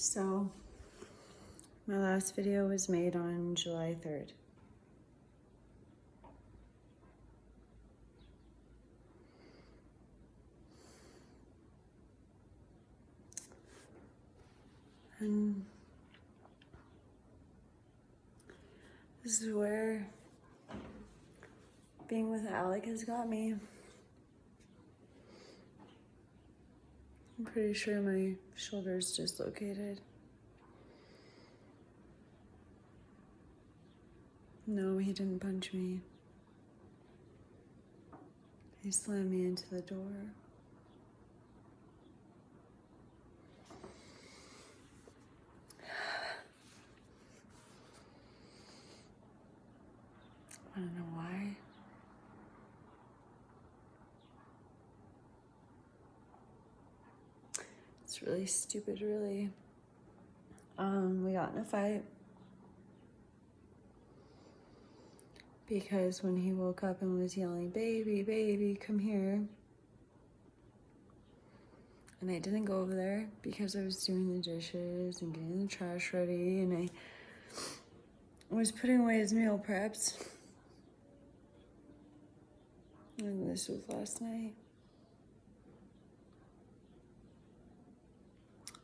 So, my last video was made on July 3rd. And this is where being with Alec has got me. I'm pretty sure my shoulder's dislocated. No, he didn't punch me. He slammed me into the door. I don't know why. It's really stupid, really. We got in a fight because when he woke up and was yelling, "Baby, baby, come here," and I didn't go over there because I was doing the dishes and getting the trash ready, and I was putting away his meal preps. And this was last night.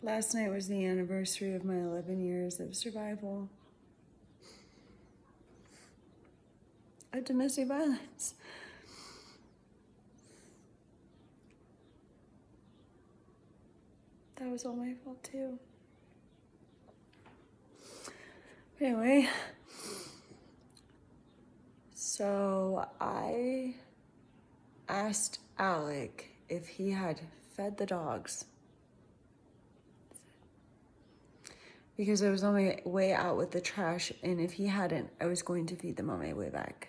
Last night was the anniversary of my 11 years of survival of domestic violence. That was all my fault too. Anyway, so I asked Alec if he had fed the dogs because I was on my way out with the trash, and if he hadn't, I was going to feed them on my way back.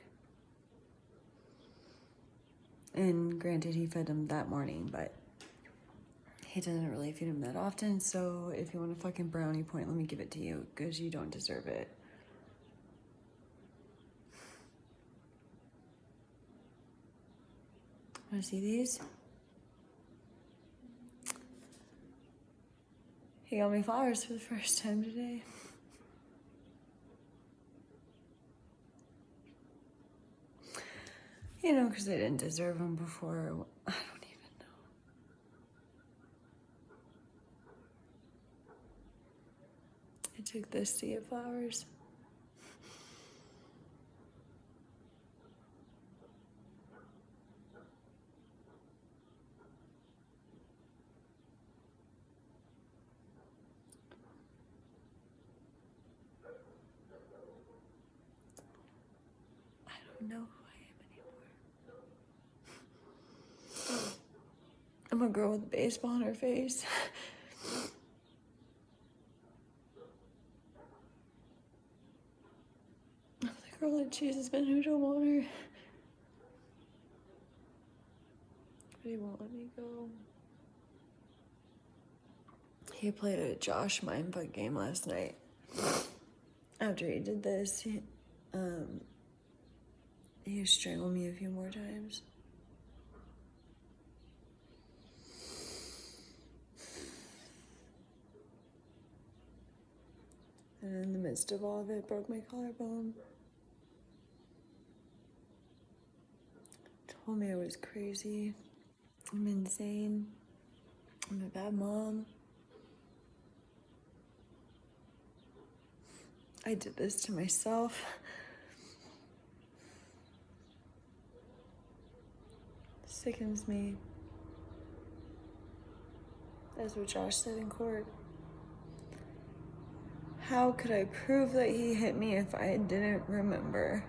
And granted, he fed them that morning, but he doesn't really feed them that often, so if you want a fucking brownie point, let me give it to you, because you don't deserve it. Want to see these? He got me flowers for the first time today. You know, because I didn't deserve them before. I don't even know. I took this to get flowers. I don't know who I am anymore. I'm a girl with a baseball on her face. I'm the girl that chooses men who don't want her. But he won't let me go. He played a Josh mindfuck game last night. After he did this, he strangled me a few more times. And in the midst of all of it, broke my collarbone. Told me I was crazy. I'm insane. I'm a bad mom. I did this to myself. Sickens me. That's what Josh said in court. How could I prove that he hit me if I didn't remember?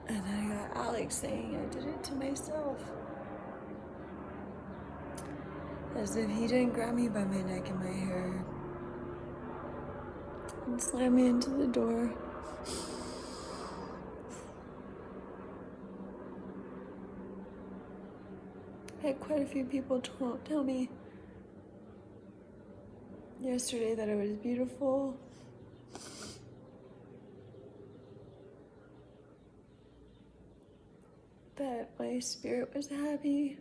And then I got Alex saying I did it to myself. As if he didn't grab me by my neck and my hair and slam me into the door. I had quite a few people tell me yesterday that it was beautiful. That my spirit was happy.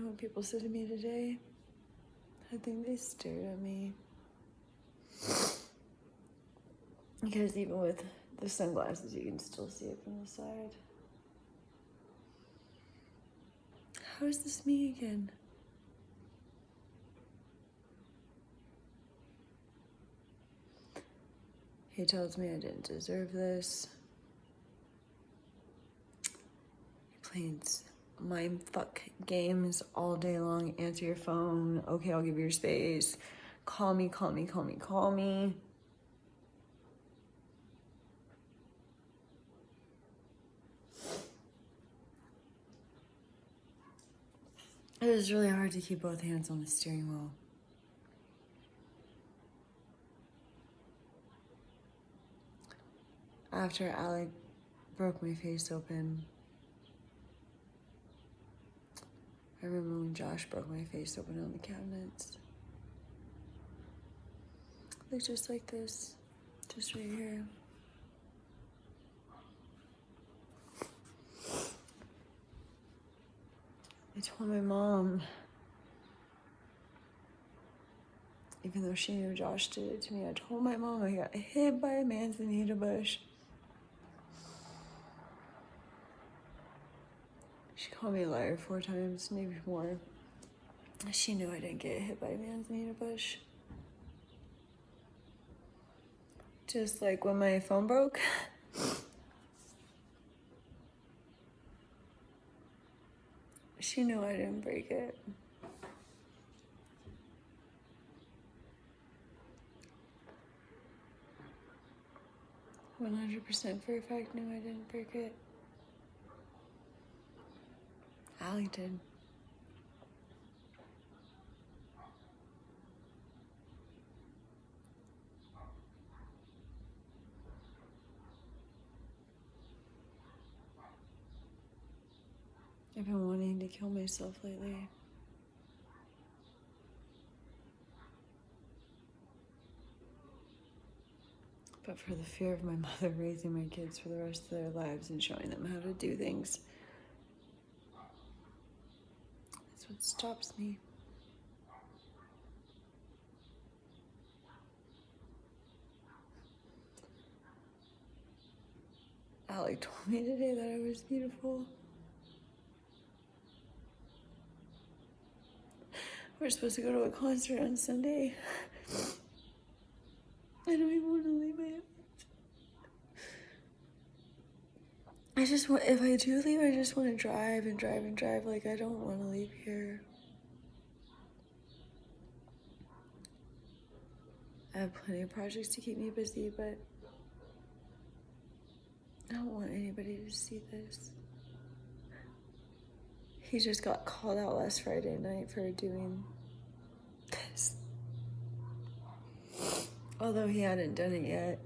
know what people said to me today? I think they stared at me. Because even with the sunglasses, you can still see it from the side. How is this me again? He tells me I didn't deserve this. He plays mind fuck games all day long. Answer your phone. Okay, I'll give you your space. Call me, call me, call me, call me. It was really hard to keep both hands on the steering wheel. After Alec broke my face open, I remember when Josh broke my face open on the cabinets. Like just like this, just right here. I told my mom, even though she knew Josh did it to me, I told my mom I got hit by a manzanita bush. She called me a liar 4 times, maybe more. She knew I didn't get hit by a manzanita bush. Just like when my phone broke. She knew I didn't break it. "100% for a fact knew I didn't break it." Allie did. I've been wanting to kill myself lately. But for the fear of my mother raising my kids for the rest of their lives and showing them how to do things, that's what stops me. Allie told me today that I was beautiful. We're supposed to go to a concert on Sunday. I don't even want to leave my house. If I do leave, I just want to drive and drive and drive. Like, I don't want to leave here. I have plenty of projects to keep me busy, but I don't want anybody to see this. He just got called out last Friday night for doing this. Although he hadn't done it yet.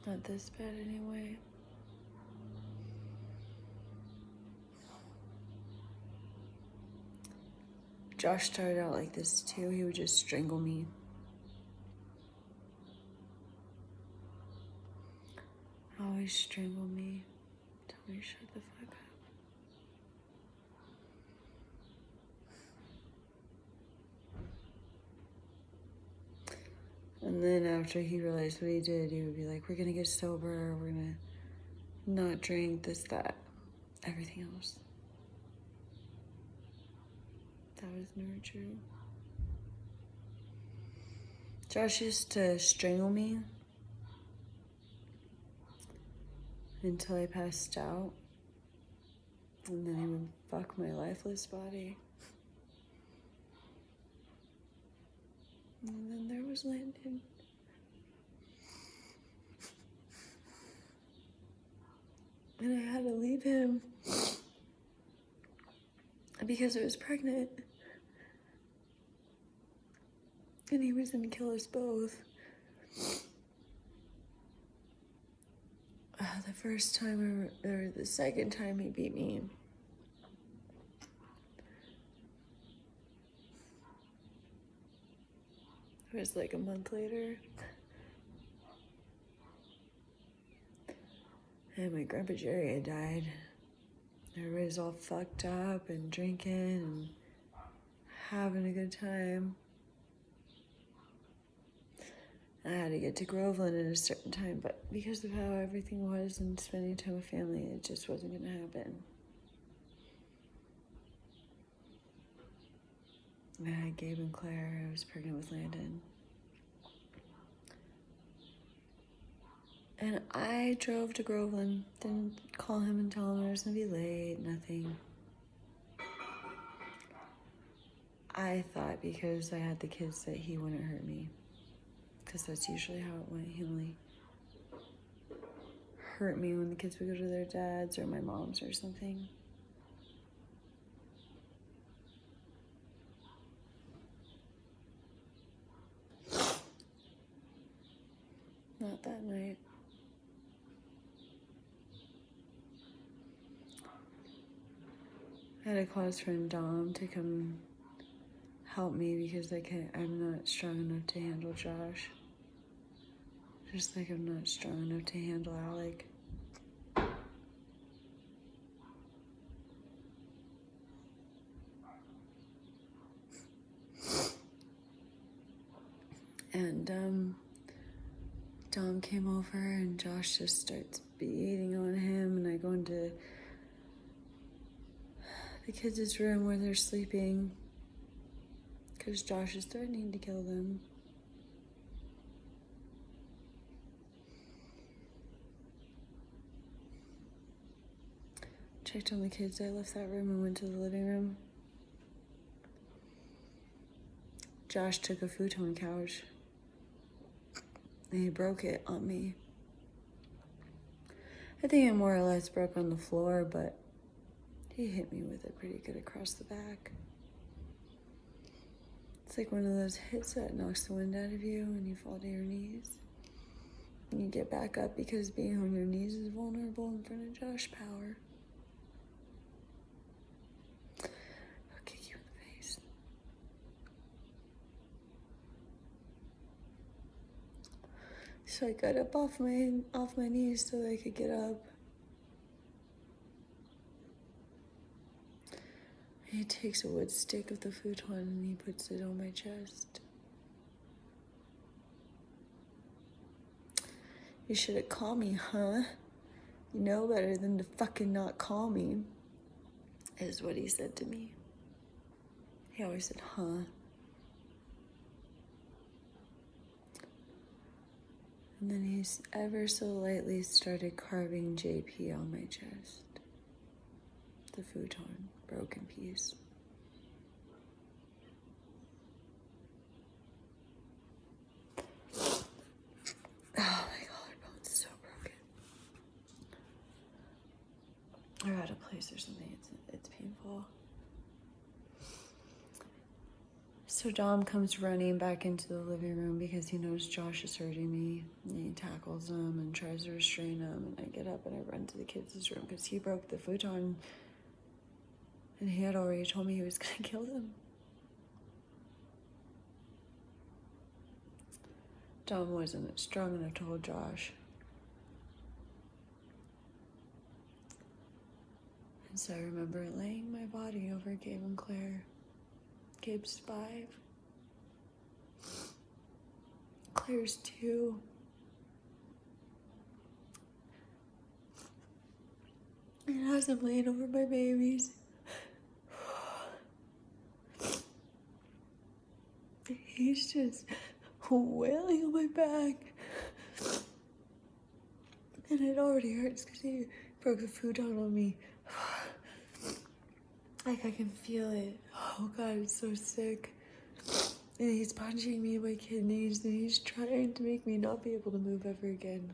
Not this bad anyway. Josh started out like this too. He would just strangle me. Always strangle me. Tell me to shut the fuck up. And then after he realized what he did, he would be like, "We're gonna get sober, we're gonna not drink, this, that, everything else." That was never true. Josh used to strangle me until I passed out. And then he would fuck my lifeless body. And then there was Landon. And I had to leave him because I was pregnant. And he was gonna kill us both. The first time, or the second time he beat me, it was like a month later. And my Grandpa Jerry had died. Everybody's all fucked up and drinking and having a good time. I had to get to Groveland at a certain time, but because of how everything was and spending time with family, it just wasn't going to happen. I had Gabe and Claire. I was pregnant with Landon. And I drove to Groveland. Didn't call him and tell him I was going to be late. Nothing. I thought because I had the kids that he wouldn't hurt me. Because that's usually how it went. He only hurt me when the kids would go to their dads or my mom's or something. Not that night. I had to call his friend Dom to come help me because I'm not strong enough to handle Josh. Just like I'm not strong enough to handle Alec. And Dom came over and Josh just starts beating on him, and I go into the kids' room where they're sleeping because Josh is threatening to kill them. Checked on the kids. I left that room and went to the living room. Josh took a futon couch and he broke it on me. I think it more or less broke on the floor, but he hit me with it pretty good across the back. It's like one of those hits that knocks the wind out of you and you fall to your knees. And you get back up because being on your knees is vulnerable in front of Josh Power. I'll kick you in the face. So I got up off my knees so that I could get up. He takes a wood stick of the futon and he puts it on my chest. You should have called me, huh? You know better than to fucking not call me, is what he said to me. He always said, huh? And then he's ever so lightly started carving JP on my chest. The futon, broken piece. Oh my collarbone's so broken. Or out of place or something. It's painful. So Dom comes running back into the living room because he knows Josh is hurting me. And he tackles him and tries to restrain him. And I get up and I run to the kids' room because he broke the futon. And he had already told me he was going to kill them. Dom wasn't strong enough to hold Josh. And so I remember laying my body over Gabe and Claire. Gabe's 5. Claire's 2. And as I'm laying over my babies, he's just wailing on my back. And it already hurts because he broke the futon on me. Like I can feel it. Oh God, it's so sick. And he's punching me in my kidneys and he's trying to make me not be able to move ever again.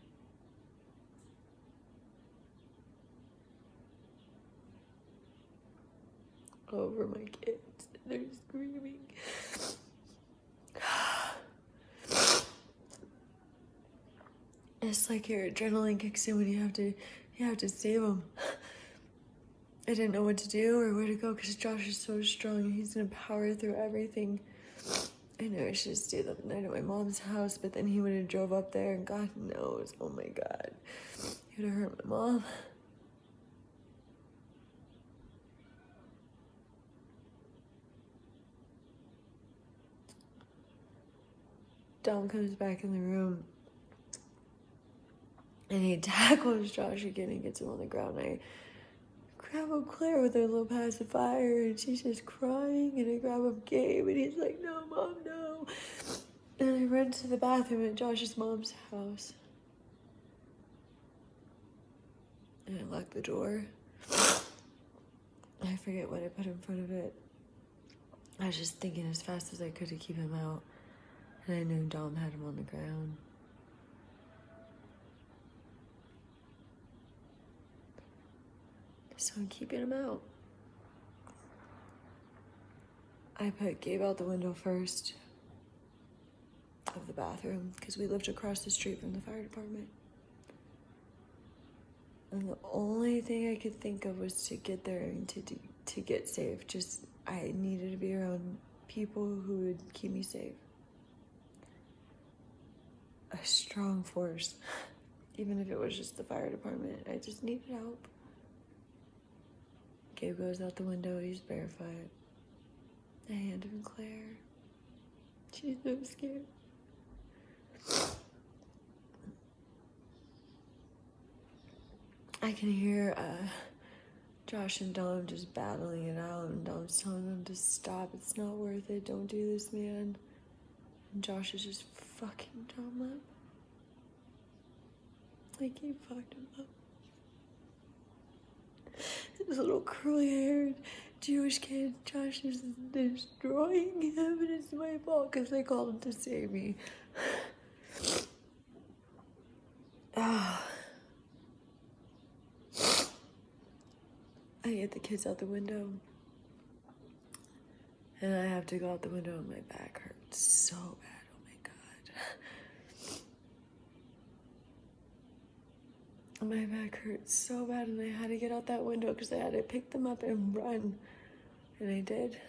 Over my kids. They're screaming. It's like your adrenaline kicks in when you have to save them. I didn't know what to do or where to go because Josh is so strong and he's gonna power through everything. I knew I should stay the night at my mom's house, but then he would have drove up there and God knows, oh my God, he would have hurt my mom. Dom comes back in the room and he tackles Josh again and gets him on the ground. I grab up Claire with her little pacifier and she's just crying, and I grab up Gabe and he's like, no, Mom, no. And I run to the bathroom at Josh's mom's house. And I lock the door. I forget what I put in front of it. I was just thinking as fast as I could to keep him out. And I knew Dom had him on the ground. So I'm keeping him out. I put Gabe out the window first of the bathroom because we lived across the street from the fire department. And the only thing I could think of was to get there and to get safe. Just, I needed to be around people who would keep me safe. A strong force. Even if it was just the fire department, I just needed help. Gabe goes out the window, he's barefoot. I hand him Claire. She's so scared. I can hear Josh and Dom just battling it out, and Dom's telling them to stop. It's not worth it. Don't do this, man. And Josh is just fucking Dom up. Like, he fucked him up. This little curly-haired Jewish kid, Josh is destroying him, and it's my fault because I called him to save me. I get the kids out the window, and I have to go out the window, and my back hurts so bad. Oh my God. My back hurts so bad, and I had to get out that window because I had to pick them up and run, and I did.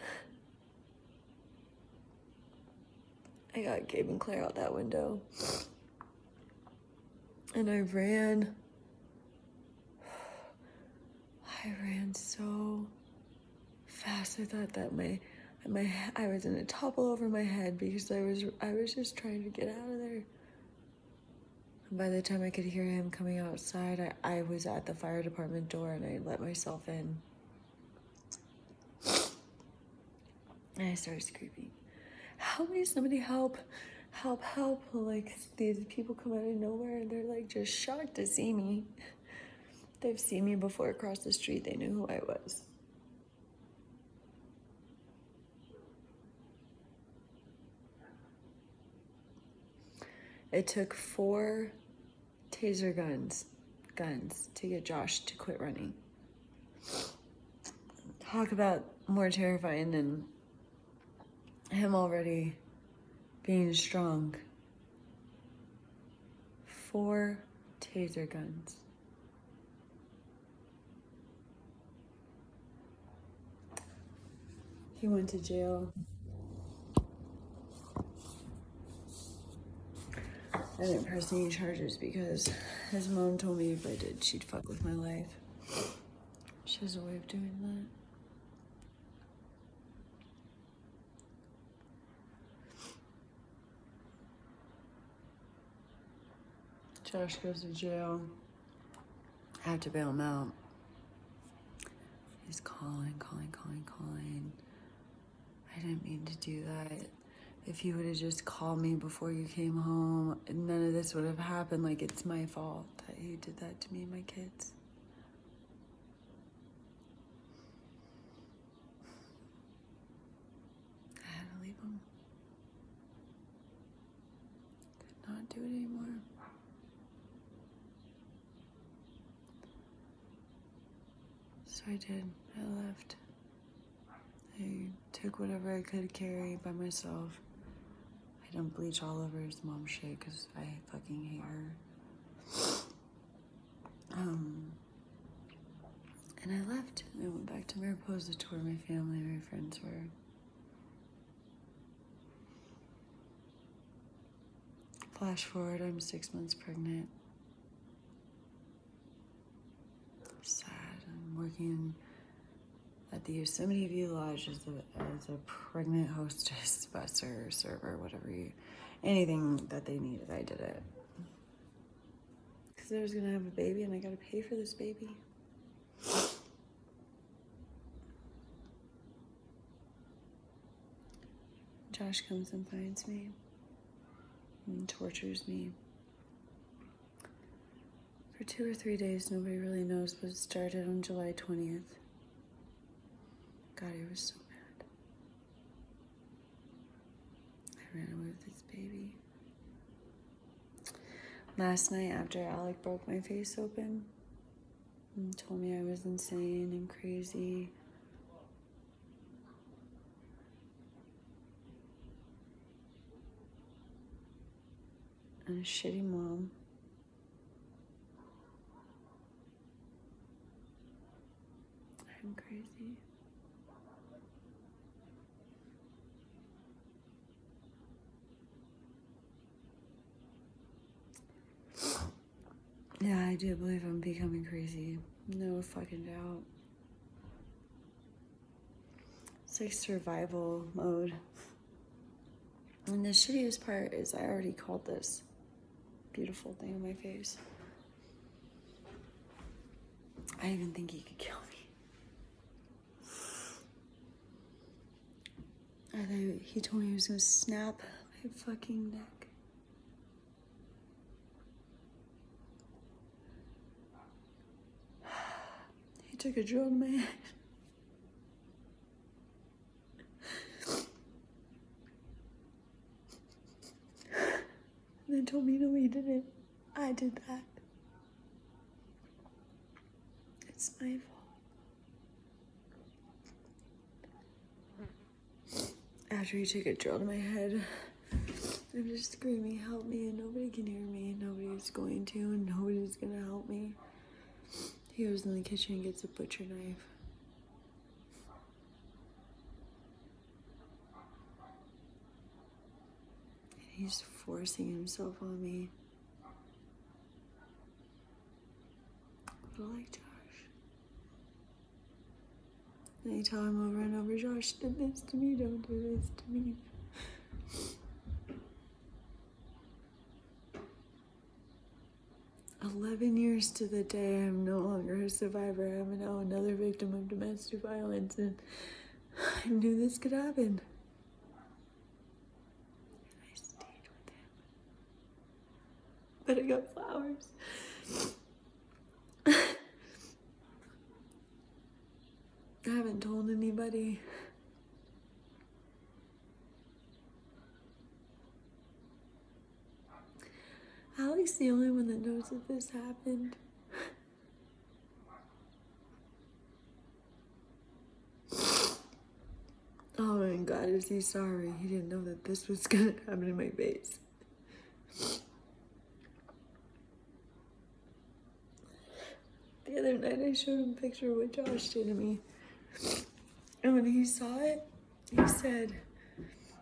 I got Gabe and Claire out that window, and I ran. I ran so fast. I thought that I was gonna topple over my head because I was just trying to get out of there. And by the time I could hear him coming outside, I was at the fire department door, and I let myself in. And I started screaming, "Help me, somebody help, help, help." Like, these people come out of nowhere, and they're like just shocked to see me. They've seen me before across the street. They knew who I was. It took 4 taser guns to get Josh to quit running. Talk about more terrifying than him already being strong. 4 taser guns. He went to jail. I didn't press any charges because his mom told me if I did, she'd fuck with my life. She has a way of doing that. Josh goes to jail. I have to bail him out. He's calling. I didn't mean to do that. If you would have just called me before you came home, none of this would have happened. Like, it's my fault that he did that to me and my kids. I had to leave him. Could not do it anymore. So I did. I left. I took whatever I could carry by myself. I don't bleach all over his mom's shit because I fucking hate her. And I left. I went back to Mariposa to where my family and my friends were. Flash forward, I'm 6 months pregnant. Sad. I'm working at the Yosemite View Lodge as a pregnant hostess, busser, server, whatever anything that they needed, I did it. Because I was going to have a baby and I got to pay for this baby. Josh comes and finds me and tortures me. For 2 or 3 days, nobody really knows, but it started on July 20th. God, I was so mad. I ran away with this baby. Last night, after Alec broke my face open and told me I was insane and crazy, and a shitty mom, I'm crazy. Yeah, I do believe I'm becoming crazy. No fucking doubt. It's like survival mode. And the shittiest part is I already called this beautiful thing on my face. I even think he could kill me. He told me he was gonna snap my fucking neck. He took a drill to my head. And then told me, no, he didn't. I did that. It's my fault. After he took a drill to my head, I'm just screaming, help me, and nobody can hear me. Nobody's going to, and nobody's gonna help me. He goes in the kitchen and gets a butcher knife. And he's forcing himself on me. But I like Josh. And I tell him over and over, Josh did this to me, don't do this to me. 11 years to the day, I'm no longer a survivor. I'm now another victim of domestic violence, and I knew this could happen. And I stayed with him. But I got flowers. I haven't told anybody. Alec's the only one that knows that this happened. Oh, and God, is he sorry? He didn't know that this was gonna happen in my face. The other night I showed him a picture of what Josh did to me. And when he saw it, he said,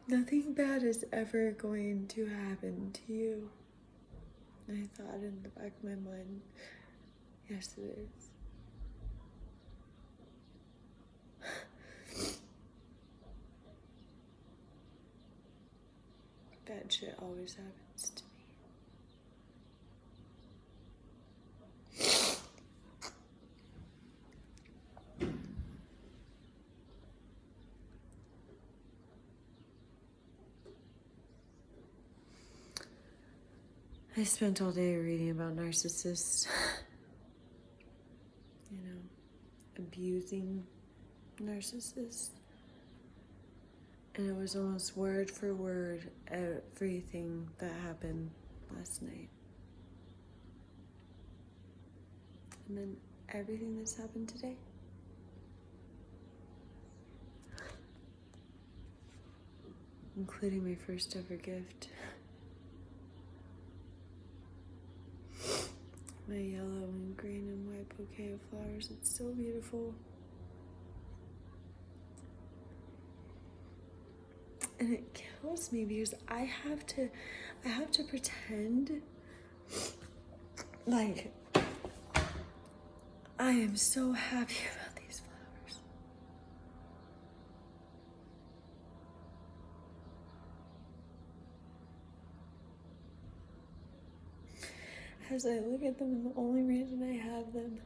nothing bad is ever going to happen to you. And I thought in the back of my mind, yes it is. Bad shit always happens to me. I spent all day reading about narcissists, abusing narcissists. And it was almost word for word everything that happened last night. And then everything that's happened today. Including my first ever gift. My yellow and green and white bouquet of flowers. It's so beautiful. And it kills me because I have to pretend like I am so happy about these flowers. As I look at them, and the only reason I have them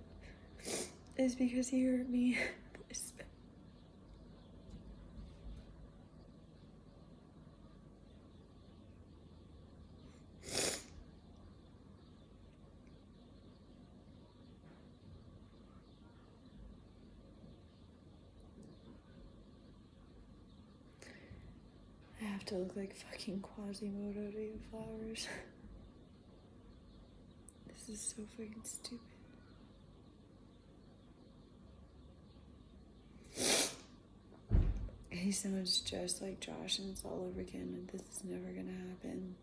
is because he hurt me. I have to look like fucking Quasimodo to get flowers. This is so fucking stupid. He sounds just like Josh, and it's all over again, and this is never gonna happen.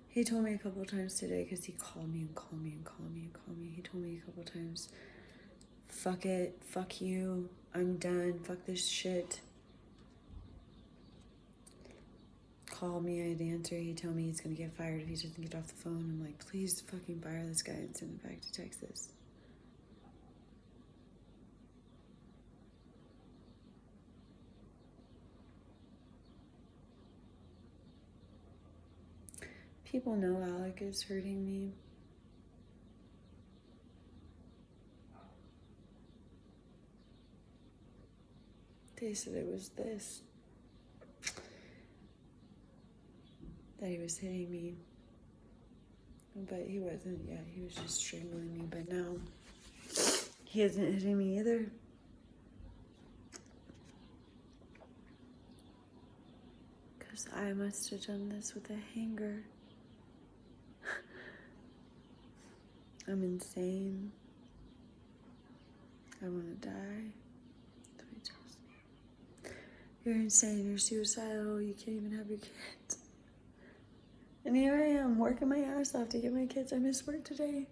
He told me a couple of times today, because he called me and called me and called me and called me. He told me a couple of times, fuck it, fuck you, I'm done, fuck this shit. Call me, I'd answer. He'd tell me he's gonna get fired if he doesn't get off the phone. I'm like, please fucking fire this guy and send him back to Texas. People know Alec is hurting me. They said it was this. That he was hitting me. But he wasn't, yeah, he was just strangling me. But now, he isn't hitting me either. Because I must have done this with a hanger. I'm insane. I want to die. That's what he tells me. You're insane, you're suicidal, you can't even have your kids. And here I am, working my ass off to get my kids. I missed work today.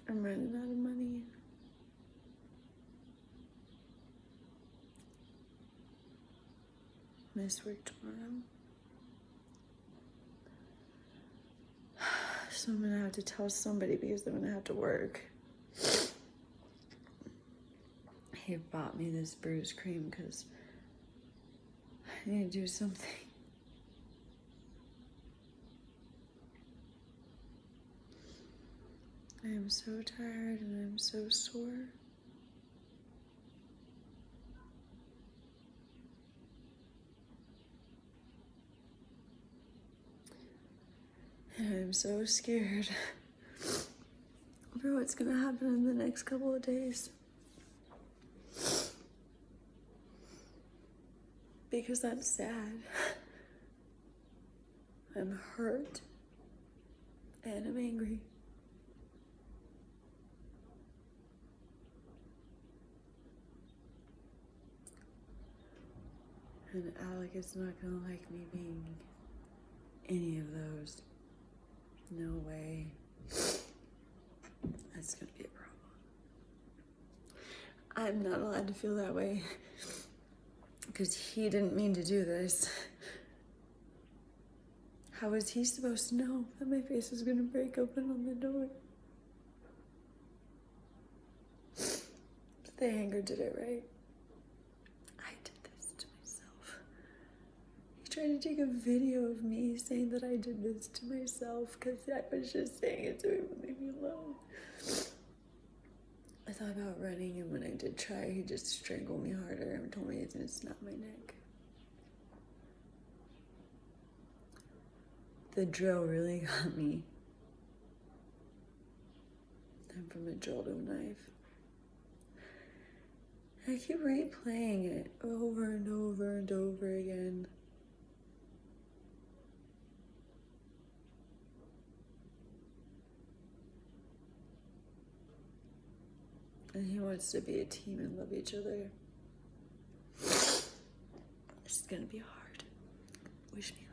I'm running out of money. Miss work tomorrow. So I'm gonna have to tell somebody because I'm gonna have to work. He bought me this bruise cream because I need to do something. I am so tired and I'm so sore. And I'm so scared for what's gonna happen in the next couple of days. Because I'm sad. I'm hurt. And I'm angry. And Alec is not gonna like me being any of those. No way. That's gonna be a problem. I'm not allowed to feel that way because he didn't mean to do this. How was he supposed to know that my face was gonna break open on the door? The hanger did it right. I did this to myself. He tried to take a video of me saying that I did this to myself because I was just saying it so he would leave me alone. I thought about running, and when I did try, he just strangled me harder and told me it's gonna snap my neck. The drill really got me. I'm from a drill to a knife. I keep replaying it over and over and over again. And he wants to be a team and love each other. It's gonna be hard. Wish me